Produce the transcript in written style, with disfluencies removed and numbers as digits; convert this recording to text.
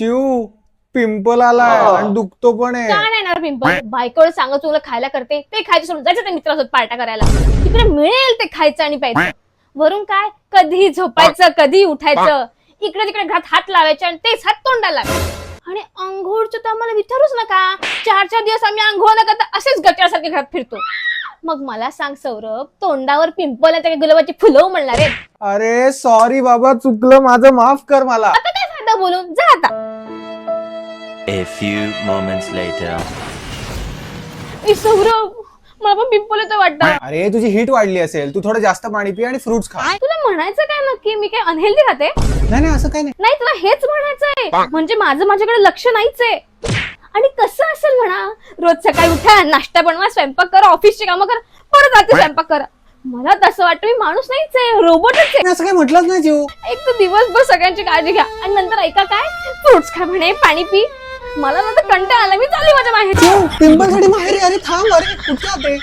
चिऊ pimple आलाय आणि दुखतो पण आहे. का नाही येणार पिंपल? बायकोला सांगत तुला खायला करते ते खायचं सोडून जायचं त्या मित्रासोबत पार्ट्या करायला. तिकडे मिळेल ते खायचं आणि प्यायचं. वरून काय कधी झोपायचं कधी उठायचं, इकडे तिकडे घरात हात लावायचे आणि तेच हात तोंडाला. आणि अंघोळचं तर आम्हाला विचारूच नका. 4 दिवस आम्ही अंघोळ न करता असेच गटऱ्यासारखे घरात फिरतो. मग मला सांग सौरभ, तोंडावर पिंपल आहे गुलाबाची फुलं म्हणणार आहे? अरे सॉरी बाबा, चुकलं माझं, माफ कर मला. आता काय फायदा बोलून, जा आता. A few moments later. Saurabh, मला पण पिंपल येतं वाटतं. अरे तुझी हीट वाढली असेल, तू थोडं जास्त पाणी पी आणि फ्रुट्स खा. तुला म्हणायचं काय नक्की? मी काय अनहेल्दी खाते? नाही नाही, असं काही नाही. नाही, तुला हेच म्हणायचंय? म्हणजे माझं माझ्याकडे लक्ष नाहीच आहे. आणि कसं असेल म्हणा, रोज सकाळी उठा, नाश्ता बनवा, स्वयंपाक करा, ऑफिसची कामं करा, परत रात्री स्वयंपाक करा. मला तसं वाटतं मी माणूस नाहीच आहे, रोबोटच आहे. मी असं काही म्हटलंच नाही चिऊ. एक तर दिवसभर सगळ्यांची काळजी घ्या आणि नंतर ऐका काय, फ्रुट्स खा म्हणे, पाणी पी. मला ना तर कंटाळा आला, मी चालली माझ्या माहेरी. पिंपल साठी माहेरी. अरे थांब, अरे कुठे जाते?